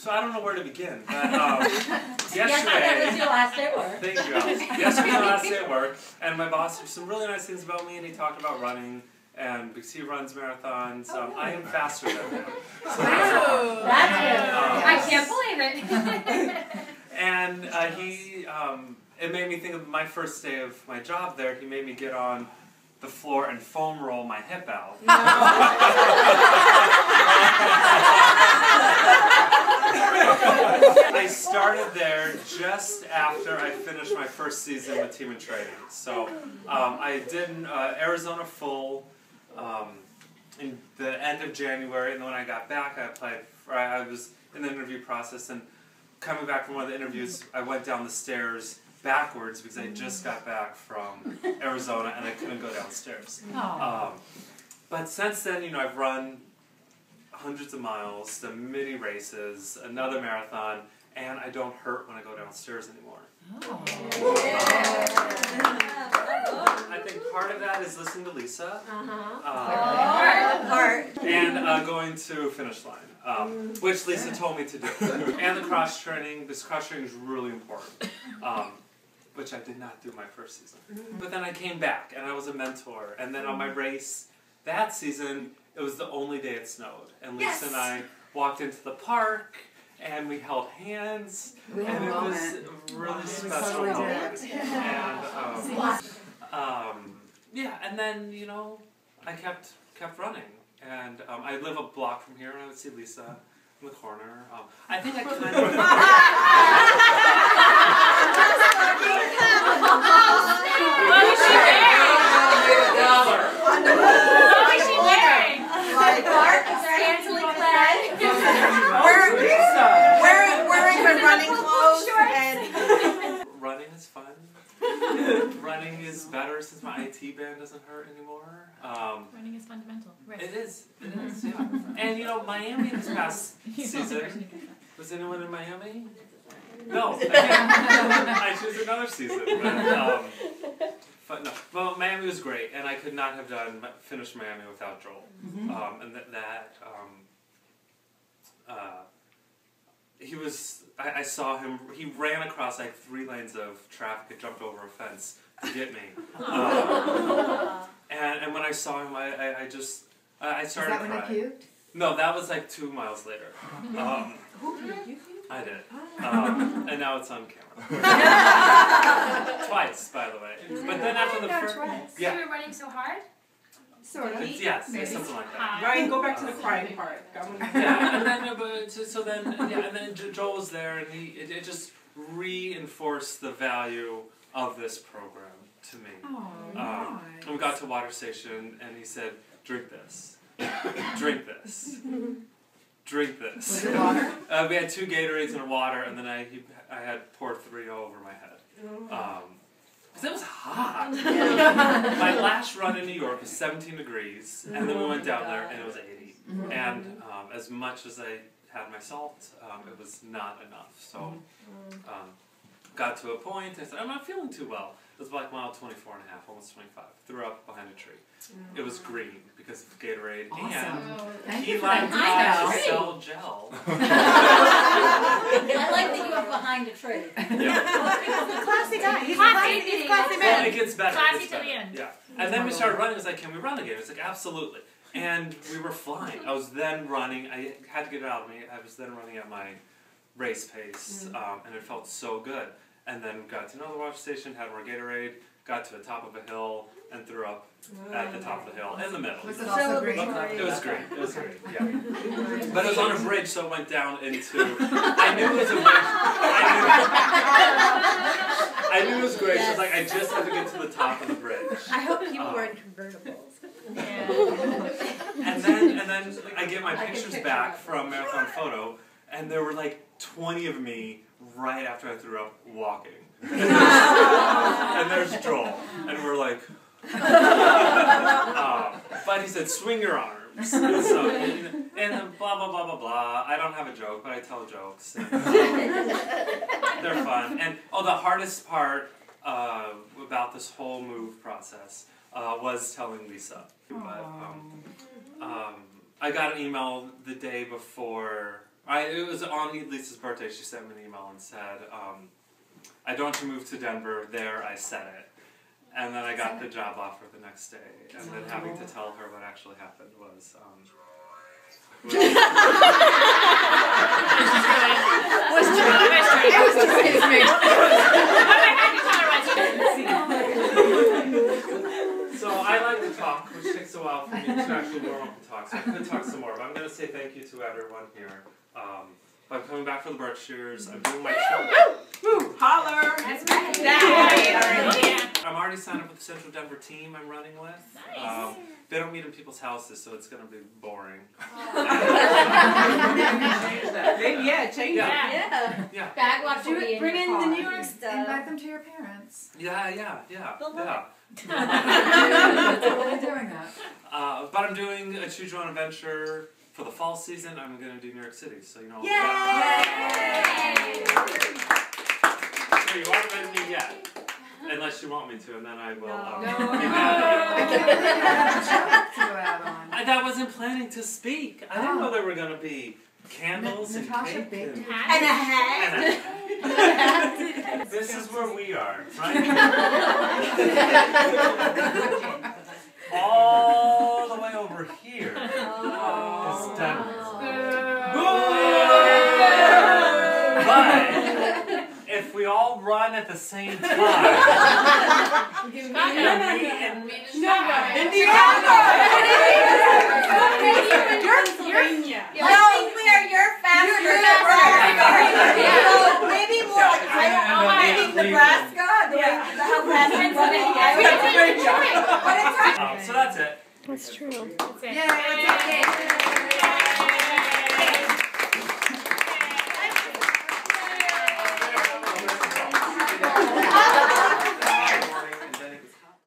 So I don't know where to begin, but yesterday... That was your last day at work. Thank you, Alice. Yesterday was my last day at work, and my boss said some really nice things about me, and he talked about running, and because he runs marathons, I am faster than him. So that's good. I can't believe it. And it made me think of my first day of my job there. He made me get on the floor and foam roll my hip out. I started there just after I finished my first season with Team in Training. So I did Arizona Full in the end of January, and then when I got back, I was in the interview process, and coming back from one of the interviews, I went down the stairs backwards because I just got back from Arizona and I couldn't go downstairs. But since then, I've run hundreds of miles, the mini races, another marathon, and I don't hurt when I go downstairs anymore. I think part of that is listening to Lisa. And going to finish line, which Lisa told me to do. And the cross training. This cross training is really important, which I did not do my first season. But then I came back, and I was a mentor. And then on my race that season, it was the only day it snowed. And Lisa and I walked into the park, and we held hands, and it was a really special moment. And yeah, and then I kept running, and I live a block from here, and I would see Lisa in the corner. I think I kind of. What is she wearing? What is she wearing? Scantily clad. Wearing her running clothes and running is fun. Running is better since my IT band doesn't hurt anymore. Running is fundamental. Right. It is, yeah. And Miami this past season, was anyone in Miami? No, I choose another season. But no, well, Miami was great, and I could not have finished Miami without Joel. And he was, I saw him, he ran across like 3 lanes of traffic and jumped over a fence to get me. And when I saw him, I started crying. Is that when he puked? No, that was like 2 miles later. I did. And now it's on camera. Twice, by the way. But then after the first... Yeah. You were running so hard? Sort of. Yes, something like that. Ryan, go back to the crying part. Yeah, and then, and then Joel was there, and it just reinforced the value of this program to me. And we got to a water station, and he said, "Drink this, drink this, drink this." Was it water? We had 2 Gatorades and a water, and then I had poured 3 over my head. Because it was hot. My last run in New York was 17 degrees, and then we went down there, and it was 80. And as much as I had my salt, it was not enough. So got to a point, I said, I'm not feeling too well. It was like mile 24 and a half, almost 25. Threw up behind a tree. It was green because of Gatorade. And he liked to sell gel. I like that you were behind a tree. Yeah. Classy guy. He's a classy man. Well, it gets better. Classy to the end. Yeah. And then we started running. It was like, can we run again? It was like, absolutely. And we were flying. I was then running. I had to get it out of me. I was then running at my race pace, and it felt so good. And then got to another water station, had more Gatorade, got to the top of a hill, and threw up at the top of the hill, in the middle. Was it also green? It was great. It was great, yeah. But it was on a bridge, so it went down into... I knew it was a bridge. I knew it was great, so I was like, I just have to get to the top of the bridge. I hope people were in convertibles. And then I get my pictures back from Marathon Photo, and there were like 20 of me right after I threw up walking. And there's Joel, and we're like... but he said, swing your arms. And blah, blah, blah, blah, blah. I don't have a joke, but I tell jokes. And, they're fun. And, the hardest part about this whole move process was telling Lisa. But, I got an email the day before It was on Lisa's birthday. She sent me an email and said, I don't want to move to Denver. There, I said it. And then I got the job offer the next day. And then having to tell her what actually happened was... So I like to talk, which takes a while for me to actually warm up and talk. So I could talk some more, but I'm going to say thank you to everyone here. I'm coming back for the Berkshires. I'm doing my show. Woo! Holler! That's right. I'm already signed up with the Central Denver team I'm running with. Nice. They don't meet in people's houses, so it's going to be boring. Maybe, change it. Yeah. Backlog will be in Bring your in the car. New York stuff. Invite them to your parents. Yeah. They'll love They're doing that. But I'm doing a Choose Your Own Adventure for the fall season. I'm going to do New York City, so you know. Yay! So you aren't ready to me yet, unless you want me to, and then I will. That wasn't planning to speak. I didn't know there were going to be candles and Natasha cake baked And a hat. This is where we are, right? All the way over here is Denver. But if we all run at the same time, Maybe more like maybe Nebraska. so that's it. That's true. That's it. Yeah.